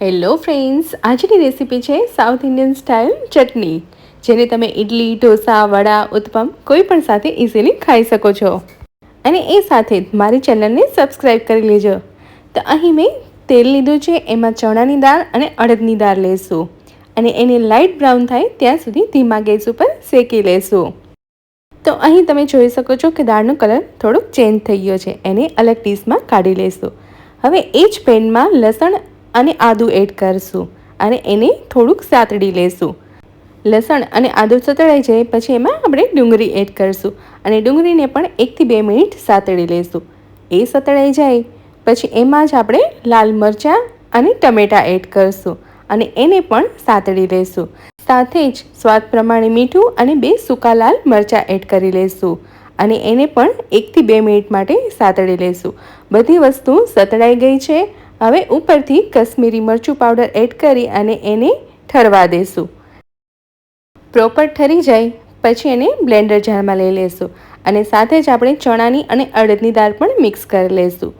Hello friends, આજની recipe છે south Indian style ચટણી, જેને તમે ઇડલી, ઢોસા, વડા, ઉત્તપમ કોઈ પણ સાથે ઇઝીલી ખાઈ શકો છો. અને એ સાથે જ મારી ચેનલને સબસ્ક્રાઈબ કરી લેજો. તો અહીં મેં તેલ લીધું છે, એમાં ચણાની દાળ અને અડદની દાળ લેશું અને એને લાઇટ બ્રાઉન થાય ત્યાં સુધી ધીમા ગેસ ઉપર શેકી લેશું. તો અહીં તમે જોઈ શકો છો કે દાળનો કલર થોડોક ચેન્જ થઈ ગયો છે. એને અલગ ડીશમાં કાઢી લેશું. હવે એ જ પેનમાં લસણ અને આદું એડ કરશું અને એને થોડુંક સાતડી લેશું. લસણ અને આદું સતળાઈ જાય પછી એમાં આપણે ડુંગળી એડ કરશું અને ડુંગળીને પણ 1 થી 2 મિનિટ સાતળી લેશું. એ સતળાઈ જાય પછી એમાં જ આપણે લાલ મરચાં અને ટમેટાં એડ કરશું અને એને પણ સાતળી લેશું. સાથે જ સ્વાદ પ્રમાણે મીઠું અને 2 સૂકા લાલ મરચાં એડ કરી લેશું અને એને પણ 1 થી 2 મિનિટ માટે સાતળી લેશું. બધી વસ્તુ સતળાઈ ગઈ છે. હવે ઉપરથી કશ્મીરી મરચું પાવડર એડ કરી અને એને ઠરવા દેશું. પ્રોપર ઠરી જાય પછી એને બ્લેન્ડર જારમાં લઈ લેશું અને સાથે જ આપણે ચણાની અને અડદની દાળ પણ મિક્સ કરી લેશું.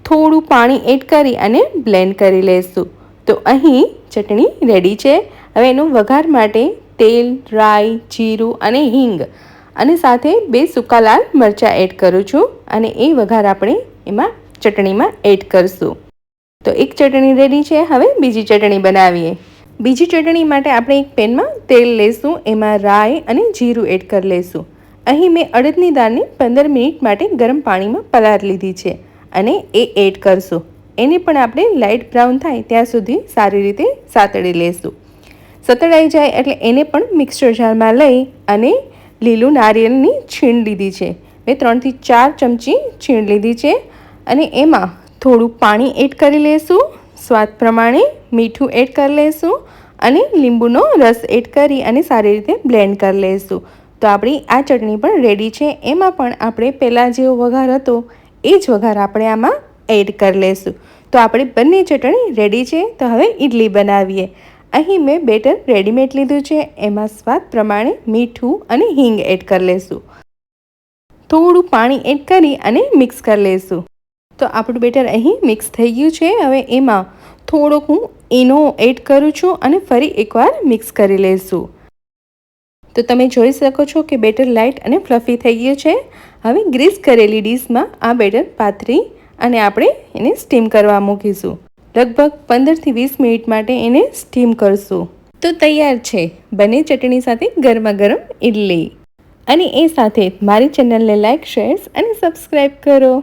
થોડું પાણી એડ કરી અને બ્લેન્ડ કરી લેશું. તો અહીં ચટણી રેડી છે. હવે એનું વઘાર માટે તેલ, રાઈ, જીરું અને હિંગ અને સાથે 2 સૂકા લાલ મરચાં એડ કરું છું અને એ વઘાર આપણે એમાં ચટણીમાં એડ કરશું. તો એક ચટણી રેડી છે. હવે બીજી ચટણી બનાવીએ. બીજી ચટણી માટે આપણે એક પેનમાં તેલ લેશું, એમાં રાઈ અને જીરું એડ કરી લેશું. અહીં મેં અડદની દાળને 15 મિનિટ માટે ગરમ પાણીમાં પલાળી લીધી છે અને એ એડ કરશું. એને પણ આપણે લાઇટ બ્રાઉન થાય ત્યાં સુધી સારી રીતે સાતળી લેશું. સતળાઈ જાય એટલે એને પણ મિક્સર જારમાં લઈ અને લીલું નારિયેળની છીણ લીધી છે. મેં 3 થી 4 ચમચી છીણ લીધી છે અને એમાં થોડું પાણી એડ કરી લેશું. સ્વાદ પ્રમાણે મીઠું એડ કરી લેશું અને લીંબુનો રસ એડ કરી અને સારી રીતે બ્લેન્ડ કરી લેશું. તો આપણી આ ચટણી પણ રેડી છે. એમાં પણ આપણે પહેલાં જેવો વઘાર હતો એ જ વઘાર આપણે આમાં એડ કરી લેશું. તો આપણી બંને ચટણી રેડી છે. તો હવે ઇડલી બનાવીએ. અહીં મેં બેટર રેડીમેડ લીધું છે. એમાં સ્વાદ પ્રમાણે મીઠું અને હિંગ એડ કરી લેશું. થોડું પાણી એડ કરી અને મિક્સ કરી લેશું. તો આપણું બેટર અહીં મિક્સ થઈ ગયું છે. હવે એમાં થોડોક હું ઈનો એડ કરું છું અને ફરી એકવાર મિક્સ કરી લેશું. તો તમે જોઈ શકો છો કે બેટર લાઇટ અને ફ્લફી થઈ ગયું છે. હવે ગ્રીસ કરેલી ડીશમાં આ બેટર પાથરી અને આપણે એને સ્ટીમ કરવા મૂકીશું. લગભગ 15 થી 20 મિનિટ માટે એને સ્ટીમ કરશું. તો તૈયાર છે બંને ચટણી સાથે ગરમા ગરમ ઇડલી. અને એ સાથે મારી ચેનલને લાઇક, શેર અને સબસ્ક્રાઈબ કરો.